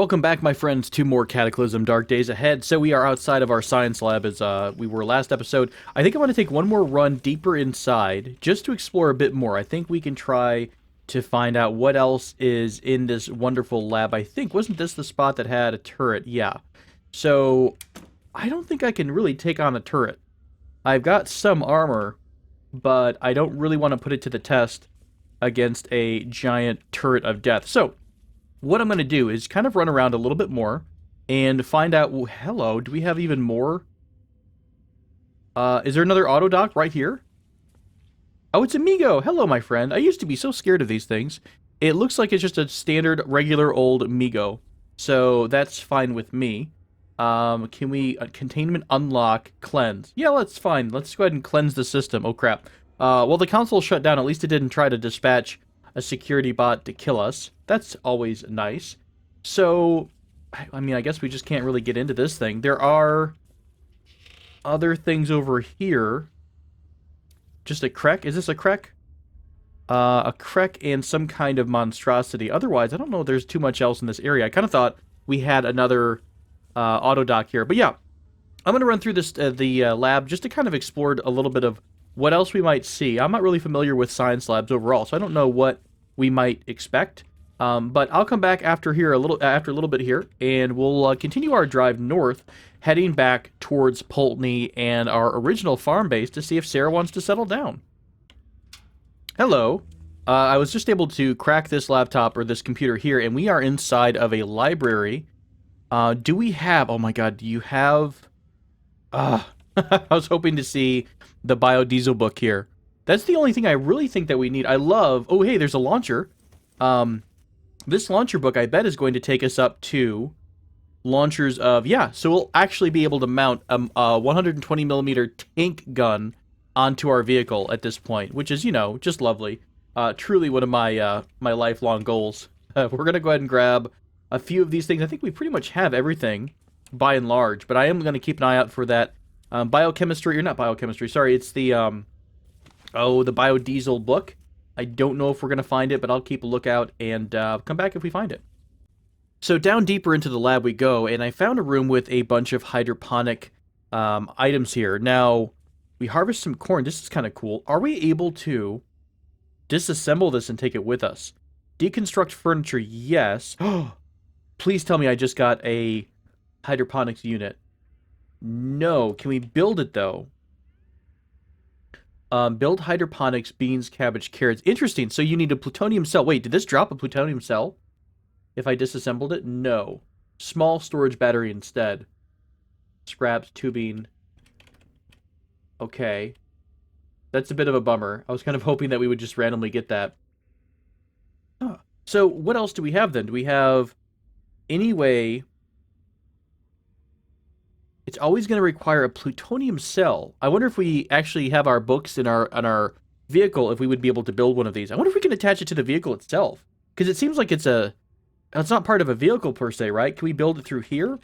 Welcome back, my friends, to more Cataclysm Dark Days Ahead. So we are outside of our science lab as we were last episode. I think I want to take one more run deeper inside just to explore a bit more. I think we can try to find out what else is in this wonderful lab. I think, wasn't this the spot that had a turret? Yeah. So I don't think I can really take on a turret. I've got some armor, but I don't really want to put it to the test against a giant turret of death. So what I'm going to do is kind of run around a little bit more and find out, well, hello, do we have even more? Is there another auto dock right here? Oh, it's Amigo. Hello, my friend. I used to be so scared of these things. It looks like it's just a standard, regular old Amigo. So that's fine with me. Can we containment unlock cleanse? Yeah, that's fine. Let's go ahead and cleanse the system. Oh, crap. Well, the console shut down. At least it didn't try to dispatch a security bot to kill us. That's always nice. So, I mean, I guess we just can't really get into this thing. There are other things over here. Just a Krek? Is this a Krek? A Krek and some kind of monstrosity. Otherwise, I don't know if there's too much else in this area. I kind of thought we had another auto dock here. But yeah, I'm going to run through this the lab just to kind of explore a little bit of what else we might see. I'm not really familiar with science labs overall, so I don't know what we might expect. But I'll come back after a little bit here, and we'll continue our drive north, heading back towards Pulteney and our original farm base to see if Sarah wants to settle down. Hello. I was just able to crack this laptop or this computer here, and we are inside of a library. Do we have... Oh my god, do you have... I was hoping to see the biodiesel book here. That's the only thing I really think that we need. I love... Oh, hey, there's a launcher. This launcher book, I bet, is going to take us up to launchers of... Yeah, so we'll actually be able to mount a 120mm tank gun onto our vehicle at this point, which is, you know, just lovely. Truly one of my my lifelong goals. We're going to go ahead and grab a few of these things. I think we pretty much have everything, by and large, but I am going to keep an eye out for that biochemistry, or not biochemistry, sorry, it's the, the biodiesel book. I don't know if we're going to find it, but I'll keep a lookout and come back if we find it. So down deeper into the lab we go, and I found a room with a bunch of hydroponic items here. Now, we harvest some corn. This is kind of cool. Are we able to disassemble this and take it with us? Deconstruct furniture, yes. Please tell me I just got a hydroponics unit. No. Can we build it, though? Build hydroponics, beans, cabbage, carrots. Interesting. So you need a plutonium cell. Wait, did this drop a plutonium cell? If I disassembled it? No. Small storage battery instead. Scraps, tubing. Okay. That's a bit of a bummer. I was kind of hoping that we would just randomly get that. Huh. So what else do we have then? Do we have any way... It's always going to require a plutonium cell. I wonder if we actually have our books in our vehicle, if we would be able to build one of these. I wonder if we can attach it to the vehicle itself. Because it seems like it's not part of a vehicle per se, right? Can we build it through here?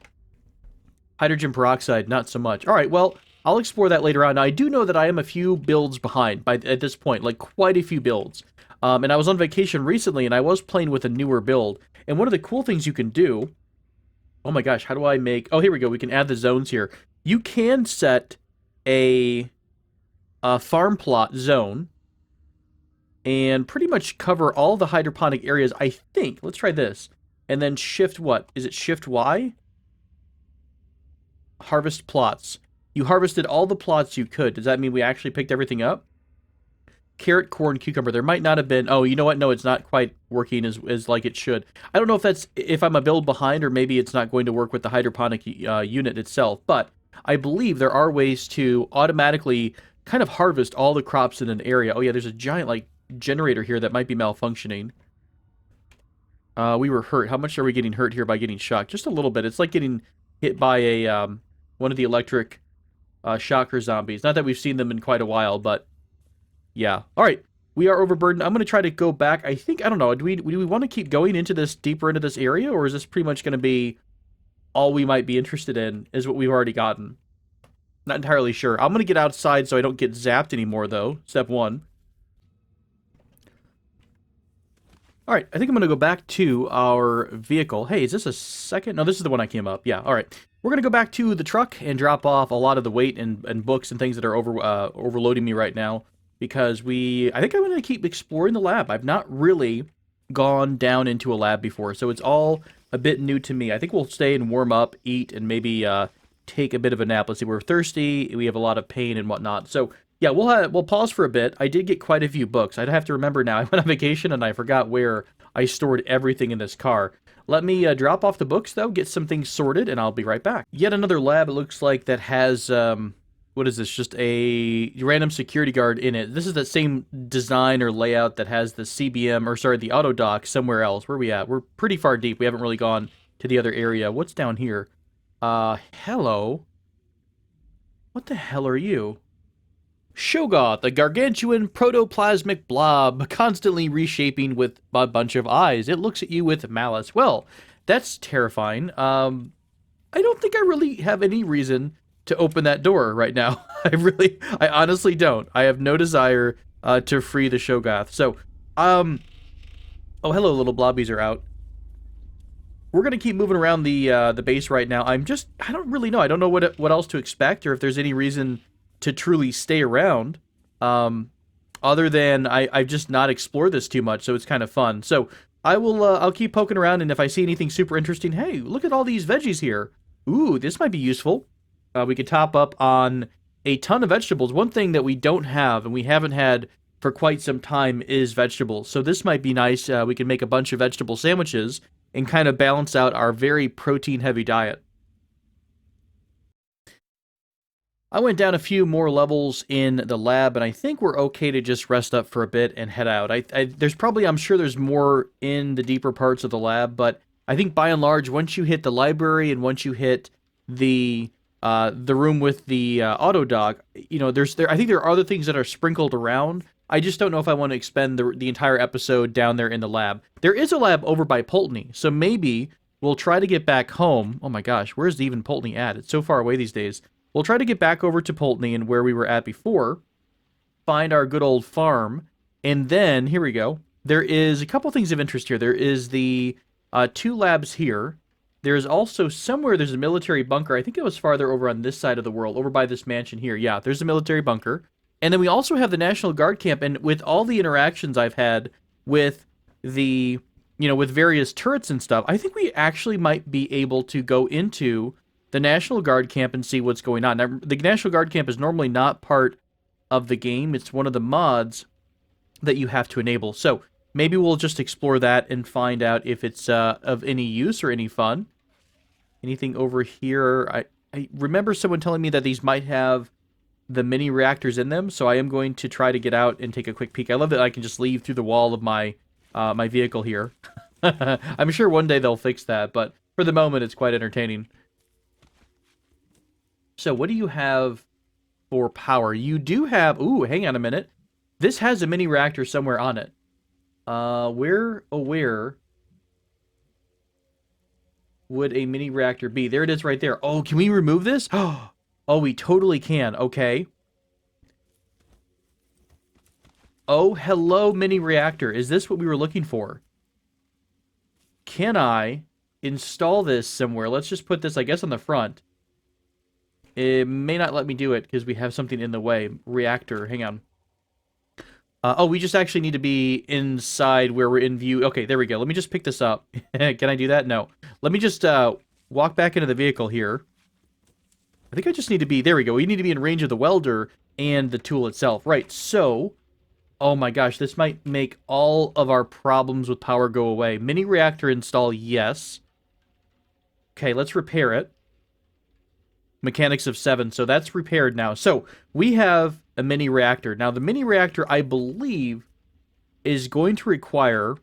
Hydrogen peroxide, not so much. All right, well, I'll explore that later on. Now, I do know that I am a few builds behind at this point, like quite a few builds. And I was on vacation recently, and I was playing with a newer build. And one of the cool things you can do... Oh my gosh, how do I make... Oh, here we go. We can add the zones here. You can set a farm plot zone and pretty much cover all the hydroponic areas, I think. Let's try this. And then shift what? Is it shift Y? Harvest plots. You harvested all the plots you could. Does that mean we actually picked everything up? Carrot, corn, cucumber. There might not have been... Oh, you know what? No, it's not quite working as like it should. I don't know if I'm a build behind, or maybe it's not going to work with the hydroponic unit itself, but I believe there are ways to automatically kind of harvest all the crops in an area. Oh yeah, there's a giant, like, generator here that might be malfunctioning. We were hurt. How much are we getting hurt here by getting shocked? Just a little bit. It's like getting hit by a one of the electric shocker zombies. Not that we've seen them in quite a while, but... Yeah. All right. We are overburdened. I'm going to try to go back. I think, I don't know, do we want to keep going into this, deeper into this area, or is this pretty much going to be all we might be interested in, is what we've already gotten? Not entirely sure. I'm going to get outside so I don't get zapped anymore, though. Step one. All right, I think I'm going to go back to our vehicle. Hey, is this a second? No, this is the one I came up. Yeah, all right. We're going to go back to the truck and drop off a lot of the weight and books and things that are overloading me right now because I think I'm going to keep exploring the lab. I've not really gone down into a lab before, so it's all a bit new to me. I think we'll stay and warm up, eat, and maybe take a bit of a nap. Let's see, we're thirsty, we have a lot of pain and whatnot. So yeah, we'll pause for a bit. I did get quite a few books. I'd have to remember now. I went on vacation and I forgot where I stored everything in this car. Let me drop off the books, though, get some things sorted, and I'll be right back. Yet another lab, it looks like, that has, what is this, just a random security guard in it. This is the same design or layout that has the CBM, or sorry, the auto dock somewhere else. Where are we at? We're pretty far deep. We haven't really gone to the other area. What's down here? Hello? What the hell are you? Shogoth, a gargantuan protoplasmic blob, constantly reshaping with a bunch of eyes. It looks at you with malice. Well, that's terrifying. I don't think I really have any reason to open that door right now. I honestly don't. I have no desire to free the Shogoth. So, oh, hello, little blobbies are out. We're gonna keep moving around the base right now. I don't really know. I don't know what else to expect or if there's any reason to truly stay around, other than I've just not explored this too much, so it's kind of fun. So I'll keep poking around, and if I see anything super interesting, hey, look at all these veggies here. Ooh, this might be useful. We could top up on a ton of vegetables. One thing that we don't have, and we haven't had for quite some time, is vegetables. So this might be nice. We can make a bunch of vegetable sandwiches and kind of balance out our very protein-heavy diet. I went down a few more levels in the lab, and I think we're okay to just rest up for a bit and head out. I'm sure there's more in the deeper parts of the lab, but I think by and large, once you hit the library and once you hit the room with the auto dock, you know, I think there are other things that are sprinkled around. I just don't know if I want to expend the entire episode down there in the lab. There is a lab over by Pulteney, so maybe we'll try to get back home. Oh my gosh, where's even Pulteney at? It's so far away these days. We'll try to get back over to Pulteney and where we were at before, find our good old farm, and then, here we go. There is a couple things of interest here. There is the 2 labs here. There's also there's a military bunker. I think it was farther over on this side of the world, over by this mansion here. Yeah, there's a military bunker. And then we also have the National Guard camp, and with all the interactions I've had with with various turrets and stuff, I think we actually might be able to go into the National Guard camp and see what's going on. Now, the National Guard camp is normally not part of the game. It's one of the mods that you have to enable. So maybe we'll just explore that and find out if it's of any use or any fun. Anything over here? I remember someone telling me that these might have the mini reactors in them, so I am going to try to get out and take a quick peek. I love that I can just leave through the wall of my my vehicle here. I'm sure one day they'll fix that, but for the moment it's quite entertaining. So what do you have for power? You do have... Ooh, hang on a minute. This has a mini reactor somewhere on it. Where would a mini reactor be? There it is right there. Oh, can we remove this? Oh, we totally can. Okay. Oh, hello, mini reactor. Is this what we were looking for? Can I install this somewhere? Let's just put this, I guess, on the front. It may not let me do it because we have something in the way. Reactor, hang on. Oh, we just actually need to be inside where we're in view. Okay, there we go. Let me just pick this up. Can I do that? No. Let me just walk back into the vehicle here. I think I just need to be... There we go. We need to be in range of the welder and the tool itself. Right, so... Oh my gosh, this might make all of our problems with power go away. Mini reactor install, yes. Okay, let's repair it. Mechanics of 7, so that's repaired now. So, we have a mini reactor. Now, the mini reactor, I believe, is going to require...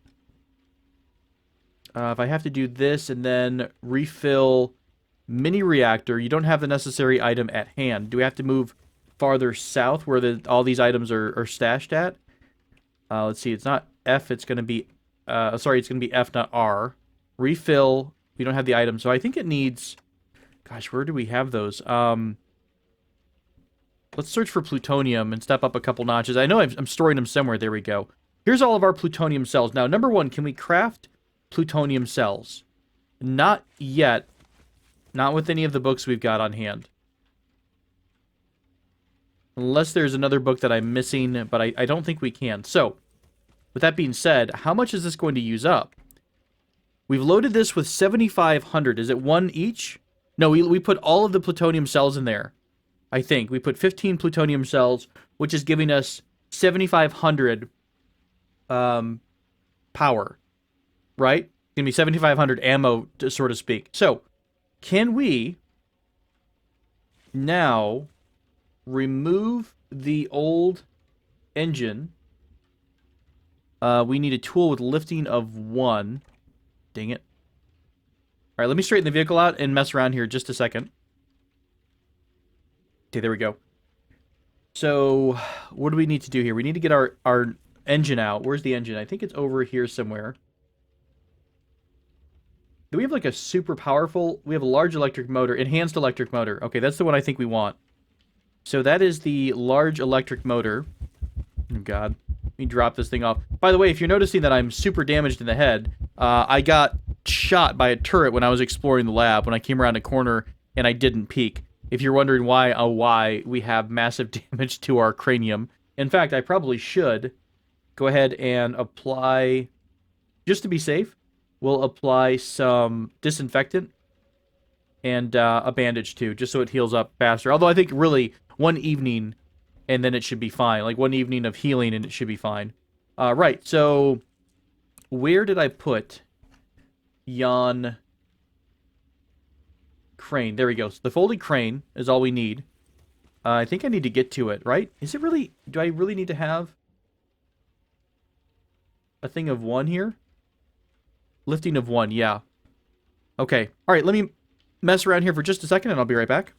if I have to do this and then refill mini reactor, you don't have the necessary item at hand. Do we have to move farther south where all these items are stashed at? Let's see, it's not F, it's going to be... sorry, it's going to be F, not R. Refill, we don't have the item, so I think it needs... Gosh, where do we have those? Let's search for plutonium and step up a couple notches. I know I'm storing them somewhere. There we go. Here's all of our plutonium cells. Now, number one, can we craft plutonium cells? Not yet. Not with any of the books we've got on hand. Unless there's another book that I'm missing, but I don't think we can. So, with that being said, how much is this going to use up? We've loaded this with 7,500. Is it one each? No, we put all of the plutonium cells in there. I think. We put 15 plutonium cells, which is giving us 7,500 power. Right? It's going to be 7,500 ammo, so to speak. So, can we now remove the old engine? We need a tool with lifting of 1. Dang it. Alright, let me straighten the vehicle out and mess around here just a second. Okay, there we go. So, what do we need to do here? We need to get our engine out. Where's the engine? I think it's over here somewhere. Do we have like a super powerful... We have a large electric motor. Enhanced electric motor. Okay, that's the one I think we want. So that is the large electric motor. Oh, God. Let me drop this thing off. By the way, if you're noticing that I'm super damaged in the head, I got shot by a turret when I was exploring the lab, when I came around a corner and I didn't peek. If you're wondering why we have massive damage to our cranium. In fact, I probably should go ahead and apply, just to be safe, we'll apply some disinfectant and a bandage too, just so it heals up faster. Although I think really one evening and then it should be fine. Like one evening of healing and it should be fine. Right, so where did I put yon crane? There we go. So the folded crane is all we need. I think I need to get to it, right? Is it really... Do I really need to have a thing of 1 here? Lifting of 1, yeah. Okay. Alright, let me mess around here for just a second and I'll be right back.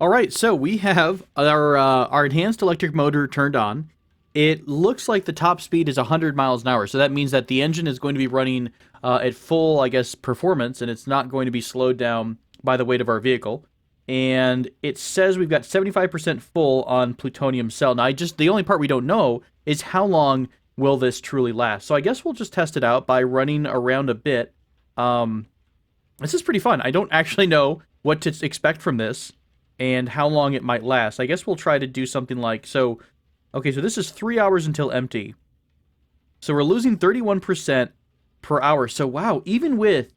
Alright, so we have our enhanced electric motor turned on. It looks like the top speed is 100 miles an hour, so that means that the engine is going to be running at full, I guess, performance, and it's not going to be slowed down by the weight of our vehicle. And it says we've got 75% full on plutonium cell. Now, the only part we don't know is how long will this truly last. So I guess we'll just test it out by running around a bit. This is pretty fun. I don't actually know what to expect from this and how long it might last. I guess we'll try to do something like... So, okay, so this is 3 hours until empty. So we're losing 31% per hour. So, wow, even with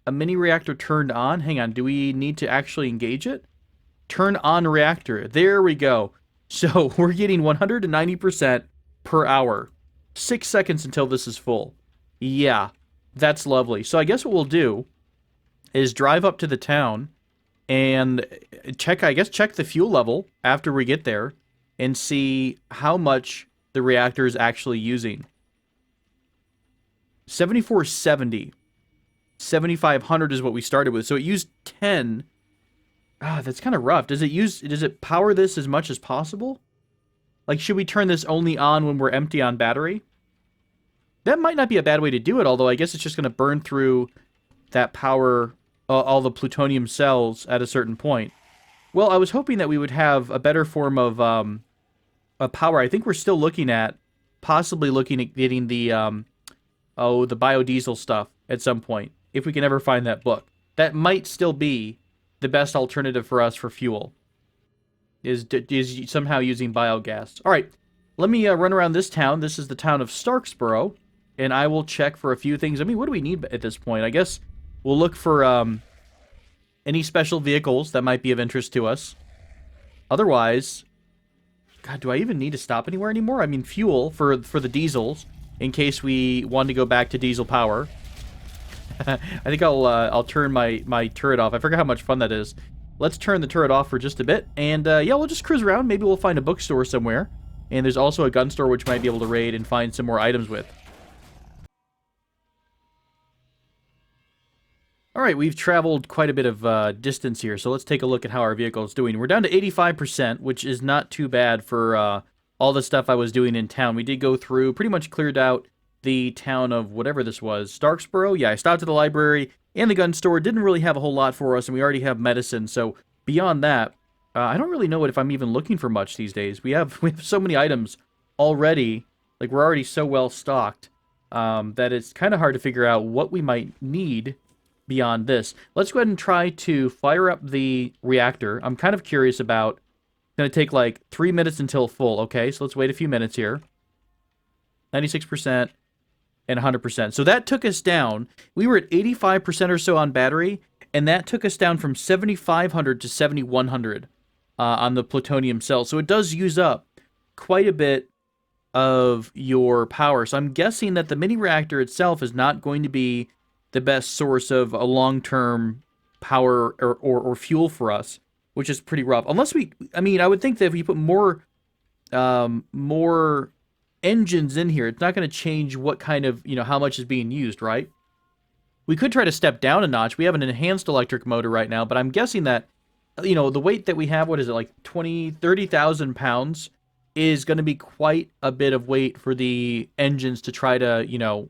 a mini reactor turned on... Hang on, do we need to actually engage it? Turn on reactor. There we go. So we're getting 190% per hour. 6 seconds until this is full. Yeah, that's lovely. So I guess what we'll do is drive up to the town and check the fuel level after we get there and see how much the reactor is actually using. 7470. 7,500 is what we started with. So it used 10. That's kind of rough. Does it power this as much as possible? Like, should we turn this only on when we're empty on battery? That might not be a bad way to do it, although I guess it's just going to burn through that power, all the plutonium cells at a certain point. Well, I was hoping that we would have a better form of power. I think we're still looking at, possibly looking at getting the biodiesel stuff at some point, if we can ever find that book. That might still be the best alternative for us for fuel. Is somehow using biogas. All right, let me run around this town. This is the town of Starksboro, and I will check for a few things. I mean, what do we need at this point? I guess we'll look for any special vehicles that might be of interest to us. Otherwise, God, do I even need to stop anywhere anymore? I mean, fuel for the diesels in case we want to go back to diesel power. I think I'll turn my turret off. I forgot how much fun that is. Let's turn the turret off for just a bit, and yeah, we'll just cruise around. Maybe we'll find a bookstore somewhere, and there's also a gun store which might be able to raid and find some more items with. Alright, we've traveled quite a bit of distance here, so let's take a look at how our vehicle is doing. We're down to 85%, which is not too bad for all the stuff I was doing in town. We did go through, pretty much cleared out the town of whatever this was. Starksboro? Yeah, I stopped at the library and the gun store. Didn't really have a whole lot for us, and we already have medicine, so beyond that, I don't really know if I'm even looking for much these days. We have so many items already, like, we're already so well stocked that it's kind of hard to figure out what we might need beyond this. Let's go ahead and try to fire up the reactor. I'm kind of curious about, it's going to take like 3 minutes until full. Okay, so let's wait a few minutes here. 96% and 100%. So that took us down. We were at 85% or so on battery, and that took us down from 7,500 to 7,100 on the plutonium cell. So it does use up quite a bit of your power. So I'm guessing that the mini reactor itself is not going to be the best source of a long-term power or fuel for us, which is pretty rough. Unless we, I mean, I would think that if we put more engines in here, it's not going to change what kind of, how much is being used, right? We could try to step down a notch. We have an enhanced electric motor right now, but I'm guessing that, the weight that we have, what is it, like 30,000 pounds, is going to be quite a bit of weight for the engines to try to,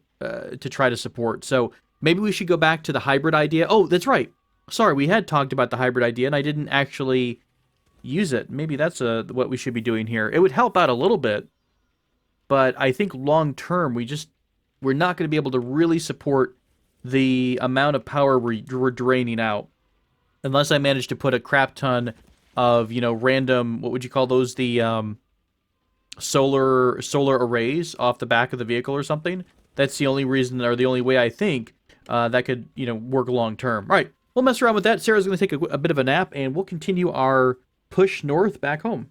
support. So maybe we should go back to the hybrid idea. Oh, that's right. Sorry, we had talked about the hybrid idea, and I didn't actually use it. Maybe that's what we should be doing here. It would help out a little bit, but I think long term, we're not going to be able to really support the amount of power we're draining out, unless I manage to put a crap ton of, random, what would you call those, the solar arrays off the back of the vehicle or something. That's the only reason, or the only way I think that could, work long term. All right, we'll mess around with that. Sarah's going to take a bit of a nap, and we'll continue our push north back home.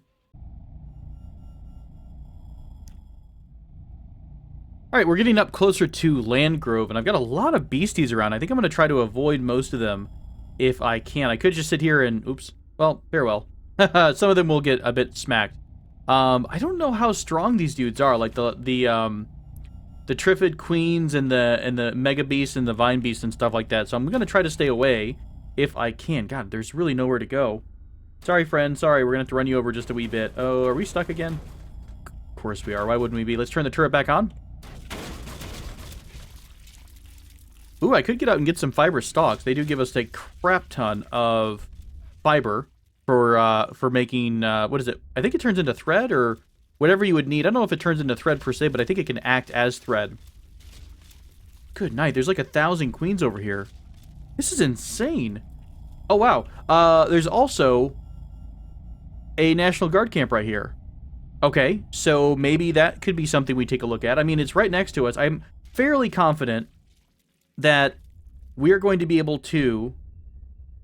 All right, we're getting up closer to Landgrove, and I've got a lot of beasties around. I think I'm going to try to avoid most of them if I can. I could just sit here and, oops, well, farewell. Some of them will get a bit smacked. I don't know how strong these dudes are, like the Triffid Queens and the Mega Beasts and the Vine Beasts and stuff like that. So I'm going to try to stay away if I can. God, there's really nowhere to go. Sorry, friend. Sorry, we're going to have to run you over just a wee bit. Oh, are we stuck again? Of course we are. Why wouldn't we be? Let's turn the turret back on. Ooh, I could get out and get some fiber stalks. They do give us a crap ton of fiber for making, what is it? I think it turns into thread or whatever you would need. I don't know if it turns into thread per se, but I think it can act as thread. Good night. There's like 1,000 queens over here. This is insane. Oh, wow. There's also a National Guard camp right here. Okay, so maybe that could be something we take a look at. I mean, it's right next to us. I'm fairly confident that we're going to be able to...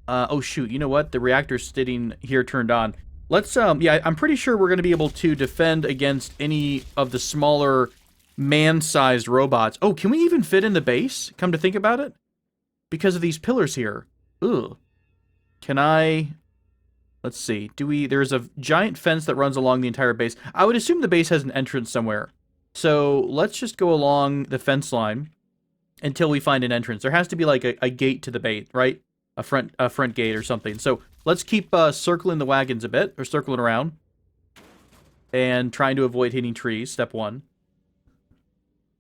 oh, shoot. You know what? The reactor's sitting here turned on. Let's, yeah, I'm pretty sure we're going to be able to defend against any of the smaller man-sized robots. Oh, can we even fit in the base? Come to think about it? Because of these pillars here. Ugh. Can I... Let's see. There's a giant fence that runs along the entire base. I would assume the base has an entrance somewhere. So let's just go along the fence line until we find an entrance. There has to be like a gate to the base, right? A front gate or something. So let's keep circling the wagons a bit, or circling around, and trying to avoid hitting trees. Step one.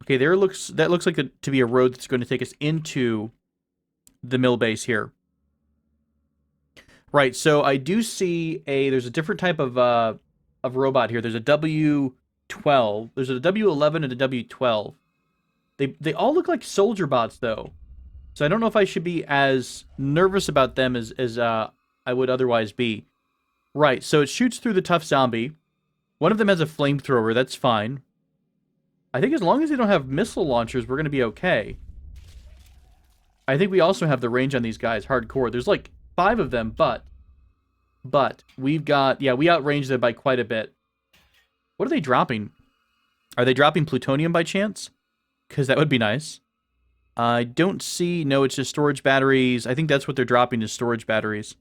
Okay, that looks like to be a road that's going to take us into the mill base here. Right. So I do see there's a different type of robot here. There's a W12. There's a W11 and a W12. They all look like soldier bots though. So I don't know if I should be as nervous about them as I would otherwise be. Right, so it shoots through the tough zombie. One of them has a flamethrower, that's fine. I think as long as they don't have missile launchers, we're going to be okay. I think we also have the range on these guys, hardcore. There's like 5 of them, but we've got, yeah, we outranged them by quite a bit. What are they dropping? Are they dropping plutonium by chance? Because that would be nice. I don't see... No, it's just storage batteries. I think that's what they're dropping is storage batteries.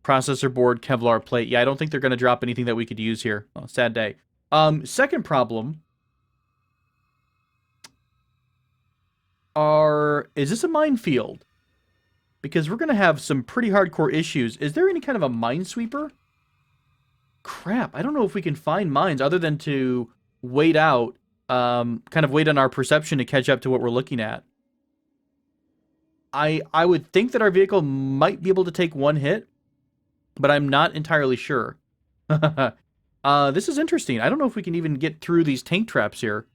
Processor board, Kevlar plate. Yeah, I don't think they're going to drop anything that we could use here. Oh, sad day. Second problem... Is this a minefield? Because we're going to have some pretty hardcore issues. Is there any kind of a minesweeper? Crap, I don't know if we can find mines other than to wait out... kind of wait on our perception to catch up to what we're looking at. I would think that our vehicle might be able to take one hit, but I'm not entirely sure. This is interesting. I don't know if we can even get through these tank traps here.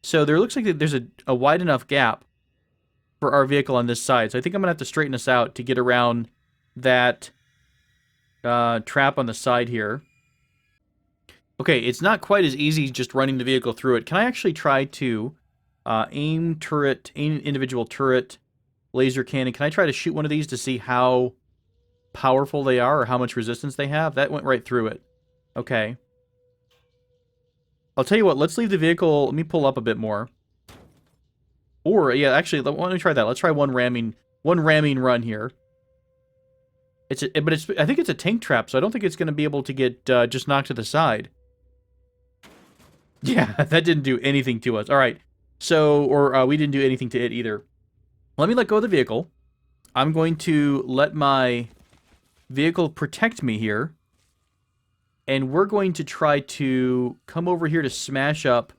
So there looks like there's a wide enough gap for our vehicle on this side. So I think I'm going to have to straighten this out to get around that trap on the side here. Okay, it's not quite as easy just running the vehicle through it. Can I actually try to aim individual turret, laser cannon? Can I try to shoot one of these to see how powerful they are or how much resistance they have? That went right through it. Okay. I'll tell you what, let's leave the vehicle. Let me pull up a bit more. Or, yeah, actually, let me try that. Let's try one ramming run here. I think it's a tank trap, so I don't think it's going to be able to get just knocked to the side. Yeah, that didn't do anything to us. All right. So, we didn't do anything to it either. Let me let go of the vehicle. I'm going to let my vehicle protect me here. And we're going to try to come over here to smash up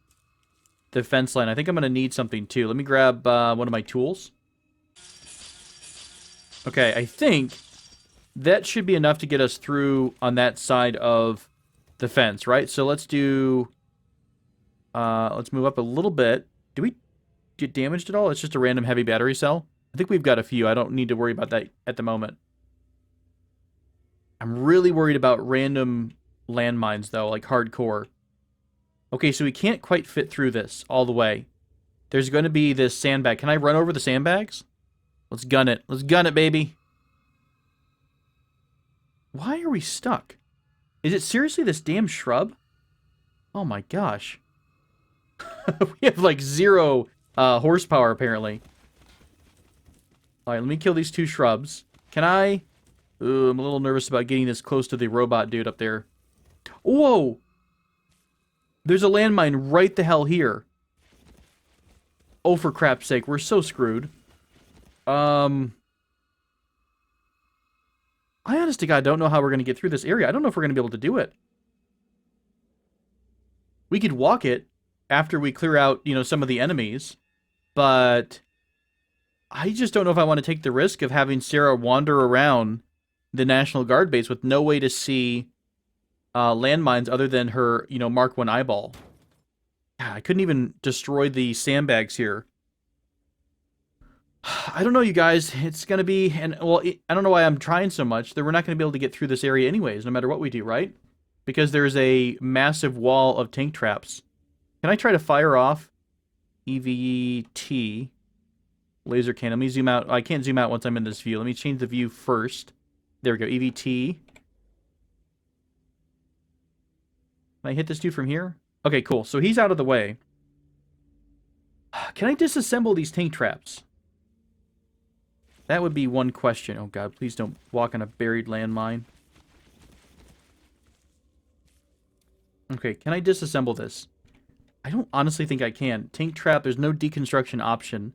the fence line. I think I'm going to need something too. Let me grab one of my tools. Okay, I think that should be enough to get us through on that side of the fence, right? So let's do... let's move up a little bit. Do we get damaged at all? It's just a random heavy battery cell. I think we've got a few. I don't need to worry about that at the moment. I'm really worried about random landmines, though, like hardcore. Okay, so we can't quite fit through this all the way. There's going to be this sandbag. Can I run over the sandbags? Let's gun it. Let's gun it, baby. Why are we stuck? Is it seriously this damn shrub? Oh my gosh. We have like 0 horsepower, apparently. Alright, let me kill these 2 shrubs. Can I? Ooh, I'm a little nervous about getting this close to the robot dude up there. Whoa! There's a landmine right the hell here. Oh, for crap's sake, we're so screwed. I honest to God don't know how we're going to get through this area. I don't know if we're going to be able to do it. We could walk it after we clear out, you know, some of the enemies, but I just don't know if I want to take the risk of having Sarah wander around the National Guard base with no way to see landmines other than her, you know, Mark 1 eyeball. I couldn't even destroy the sandbags here. I don't know, you guys. It's going to be... I don't know why I'm trying so much. That we're not going to be able to get through this area anyways, no matter what we do, right? Because there's a massive wall of tank traps. Can I try to fire off EVT laser cannon? Let me zoom out. I can't zoom out once I'm in this view. Let me change the view first. There we go. EVT. Can I hit this dude from here? Okay, cool. So he's out of the way. Can I disassemble these tank traps? That would be one question. Oh god, please don't walk on a buried landmine. Okay, can I disassemble this? I don't honestly think I can. Tank trap, there's no deconstruction option.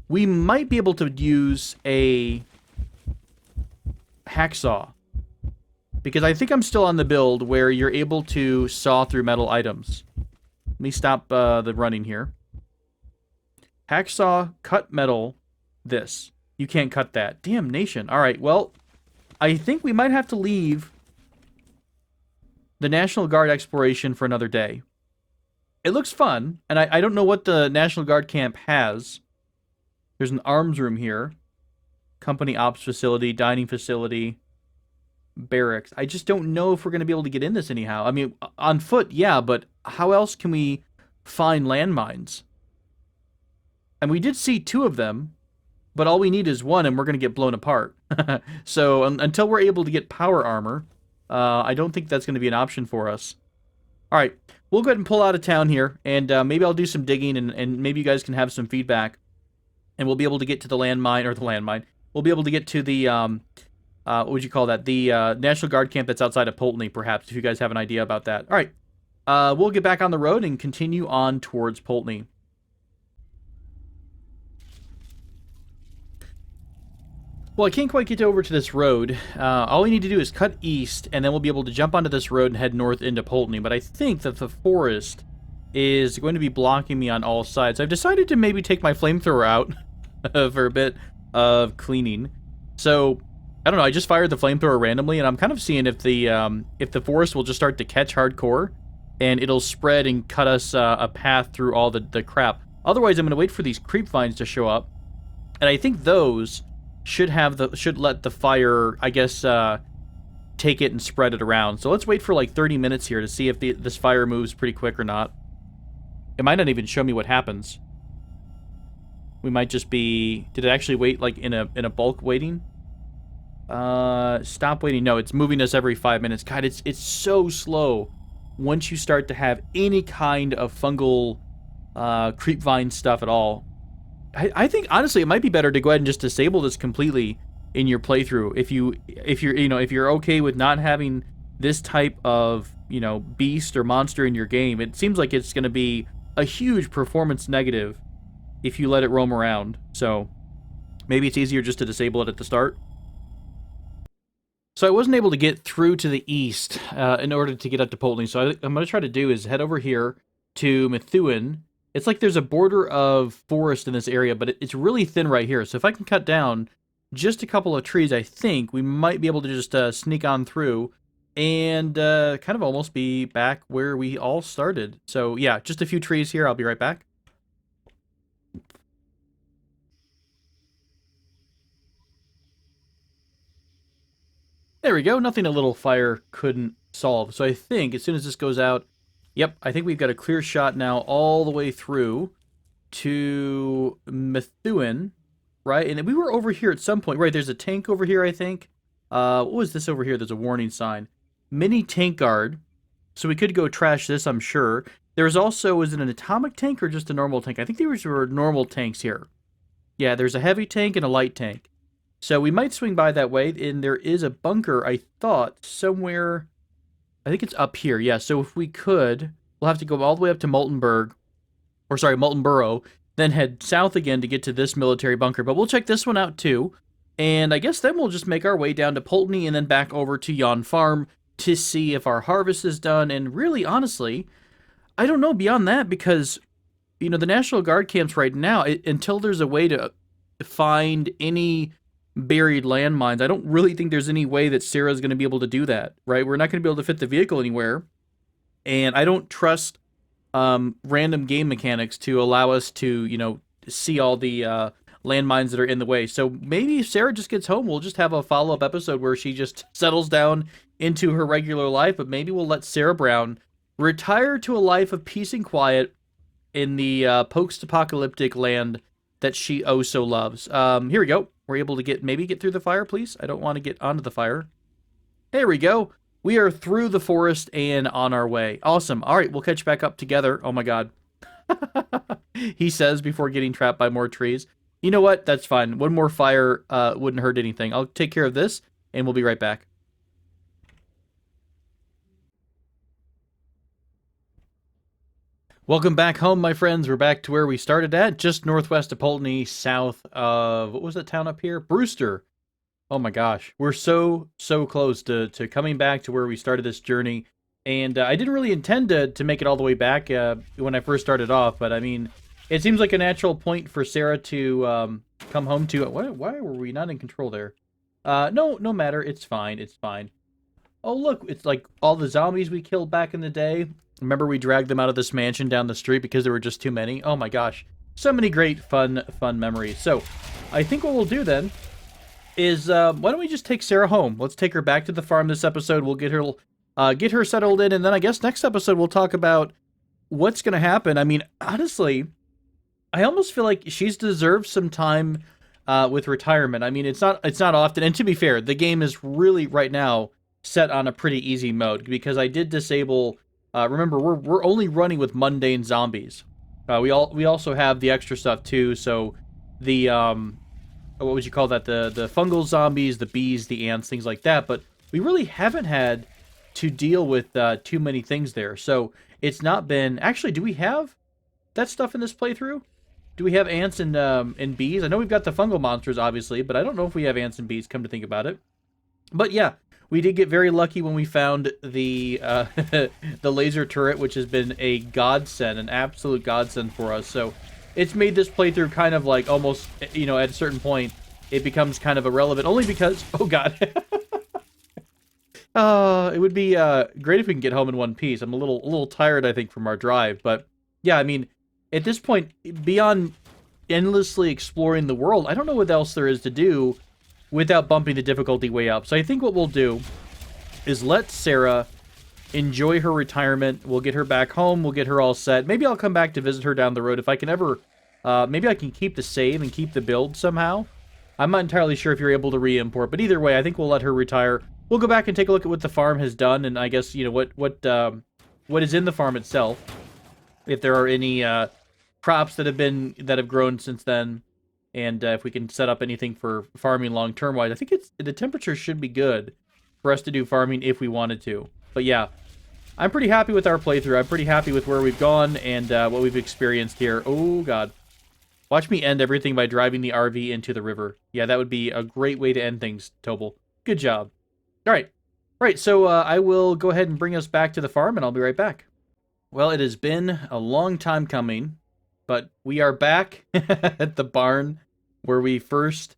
We might be able to use a hacksaw. Because I think I'm still on the build where you're able to saw through metal items. Let me stop the running here. Hacksaw, cut metal, this. You can't cut that. Damnation. Alright, well, I think we might have to leave the National Guard exploration for another day. It looks fun, and I don't know what the National Guard camp has. There's an arms room here. Company ops facility, dining facility, barracks. I just don't know if we're going to be able to get in this anyhow. I mean, on foot, yeah, but how else can we find landmines? And we did see 2 of them, but all we need is 1, and we're going to get blown apart. So until we're able to get power armor, I don't think that's going to be an option for us. All right, we'll go ahead and pull out of town here, and maybe I'll do some digging, and maybe you guys can have some feedback, and we'll be able to get to the landmine. We'll be able to get to the, what would you call that? The National Guard camp that's outside of Pulteney, perhaps, if you guys have an idea about that. All right, we'll get back on the road and continue on towards Pulteney. Well, I can't quite get over to this road. All we need to do is cut east, and then we'll be able to jump onto this road and head north into Pulteney. But I think that the forest is going to be blocking me on all sides. I've decided to maybe take my flamethrower out for a bit of cleaning. So I don't know, I just fired the flamethrower randomly, and I'm kind of seeing if the forest will just start to catch hardcore, and it'll spread and cut us a path through all the crap. Otherwise, I'm going to wait for these creep vines to show up, and I think those should let the fire, I guess, take it and spread it around. So let's wait for like 30 minutes here to see if this fire moves pretty quick or not. It might not even show me what happens. We might just be... Did it actually wait like in a bulk waiting? Stop waiting. No, it's moving us every 5 minutes. God, it's so slow once you start to have any kind of fungal creep vine stuff at all. I think honestly it might be better to go ahead and just disable this completely in your playthrough if you're okay with not having this type of, beast or monster in your game. It seems like it's going to be a huge performance negative if you let it roam around. So maybe it's easier just to disable it at the start. So I wasn't able to get through to the east in order to get up to Poltony. So I'm going to try to do is head over here to Methuen. It's like there's a border of forest in this area, but it's really thin right here. So if I can cut down just a couple of trees, I think we might be able to just sneak on through and kind of almost be back where we all started. So yeah, just a few trees here. I'll be right back. There we go. Nothing a little fire couldn't solve. So I think as soon as this goes out, yep, I think we've got a clear shot now all the way through to Methuen, right? And we were over here at some point. Right, there's a tank over here, I think. What was this over here? There's a warning sign. Mini tank guard. So we could go trash this, I'm sure. There's also, is it an atomic tank or just a normal tank? I think these were normal tanks here. Yeah, there's a heavy tank and a light tank. So we might swing by that way, and there is a bunker, I thought, somewhere... I think it's up here, yeah. So if we could, we'll have to go all the way up to Molten Burrow, then head south again to get to this military bunker. But we'll check this one out too, and I guess then we'll just make our way down to Poltony and then back over to Yon Farm to see if our harvest is done. And really, honestly, I don't know beyond that, because, the National Guard camps right now, until there's a way to find any buried landmines, I don't really think there's any way that Sarah's going to be able to do that, right? We're not going to be able to fit the vehicle anywhere, and I don't trust random game mechanics to allow us to, see all the landmines that are in the way. So maybe if Sarah just gets home, we'll just have a follow-up episode where she just settles down into her regular life, but maybe we'll let Sarah Brown retire to a life of peace and quiet in the post-apocalyptic land that she oh so loves. Here we go. We're able to maybe get through the fire, please. I don't want to get onto the fire. There we go. We are through the forest and on our way. Awesome. All right, we'll catch back up together. Oh my god. He says before getting trapped by more trees. You know what? That's fine. One more fire wouldn't hurt anything. I'll take care of this, and we'll be right back. Welcome back home, my friends. We're back to where we started at, just northwest of Poltony, south of, what was that town up here? Brewster. Oh my gosh. We're so close to coming back to where we started this journey. And I didn't really intend to make it all the way back when I first started off, but I mean, it seems like a natural point for Sarah to come home to. Why were we not in control there? No matter. It's fine. It's fine. Oh, look. It's like all the zombies we killed back in the day. Remember we dragged them out of this mansion down the street because there were just too many? Oh my gosh. So many great fun memories. So, I think what we'll do then is, why don't we just take Sarah home? Let's take her back to the farm this episode. We'll get her settled in, and then I guess next episode we'll talk about what's going to happen. I mean, honestly, I almost feel like she's deserved some time with retirement. I mean, it's not often, and to be fair, the game is really, right now, set on a pretty easy mode, because I did disable... remember, we're only running with mundane zombies. We also have the extra stuff too. So the what would you call that? The fungal zombies, the bees, the ants, things like that. But we really haven't had to deal with too many things there. So it's not been. Actually, do we have that stuff in this playthrough? Do we have ants and bees? I know we've got the fungal monsters, obviously, but I don't know if we have ants and bees. Come to think about it. But yeah. We did get very lucky when we found the the laser turret, which has been a godsend, an absolute godsend for us. So it's made this playthrough kind of like almost, at a certain point, it becomes kind of irrelevant, only because, oh god. It would be great if we can get home in one piece. I'm a little tired, I think, from our drive, but yeah, I mean, at this point, beyond endlessly exploring the world, I don't know what else there is to do without bumping the difficulty way up. So I think what we'll do is let Sarah enjoy her retirement. We'll get her back home. We'll get her all set. Maybe I'll come back to visit her down the road if I can ever. Maybe I can keep the save and keep the build somehow. I'm not entirely sure if you're able to re-import, but either way, I think we'll let her retire. We'll go back and take a look at what the farm has done, and I guess, you know, what is in the farm itself. If there are any crops that have grown since then, and if we can set up anything for farming long-term wise. I think the temperature should be good for us to do farming if we wanted to. But yeah, I'm pretty happy with our playthrough. I'm pretty happy with where we've gone and what we've experienced here. Oh god. Watch me end everything by driving the RV into the river. Yeah, that would be a great way to end things, Tobal. Good job. Alright. Alright, so I will go ahead and bring us back to the farm, and I'll be right back. Well, it has been a long time coming, but we are back at the barn where we first...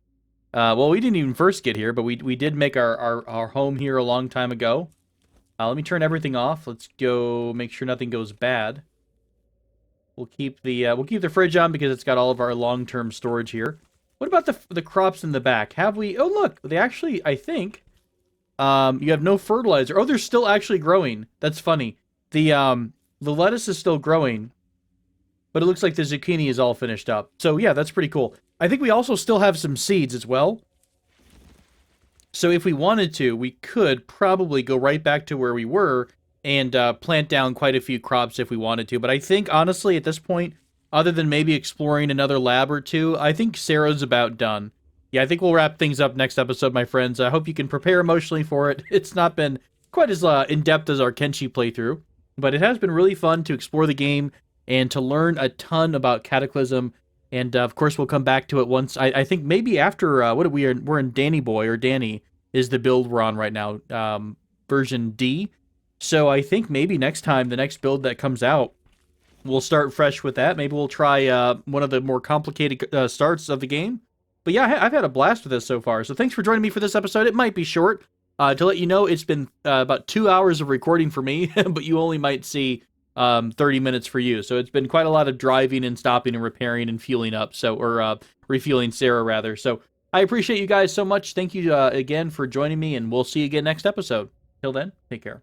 well, we didn't even first get here, but we did make our home here a long time ago. Let me turn everything off. Let's go make sure nothing goes bad. We'll keep the fridge on because it's got all of our long-term storage here. What about the crops in the back? Have we... Oh, look. They actually, I think... you have no fertilizer. Oh, they're still actually growing. That's funny. The lettuce is still growing, but it looks like the zucchini is all finished up. So, yeah, that's pretty cool. I think we also still have some seeds as well. So if we wanted to, we could probably go right back to where we were and plant down quite a few crops if we wanted to. But I think, honestly, at this point, other than maybe exploring another lab or two, I think Sarah's about done. Yeah, I think we'll wrap things up next episode, my friends. I hope you can prepare emotionally for it. It's not been quite as in-depth as our Kenshi playthrough, but it has been really fun to explore the game and to learn a ton about Cataclysm. And, of course, we'll come back to it once. I think maybe after, we're in Danny Boy, or Danny is the build we're on right now, version D. So I think maybe next time, the next build that comes out, we'll start fresh with that. Maybe we'll try one of the more complicated starts of the game. But yeah, I've had a blast with this so far. So thanks for joining me for this episode. It might be short. To let you know, it's been about 2 hours of recording for me, but you only might see 30 minutes for you. So it's been quite a lot of driving and stopping and repairing and fueling up. Or refueling Sarah, rather. So I appreciate you guys so much. Thank you again for joining me, and we'll see you again next episode. Till then, take care.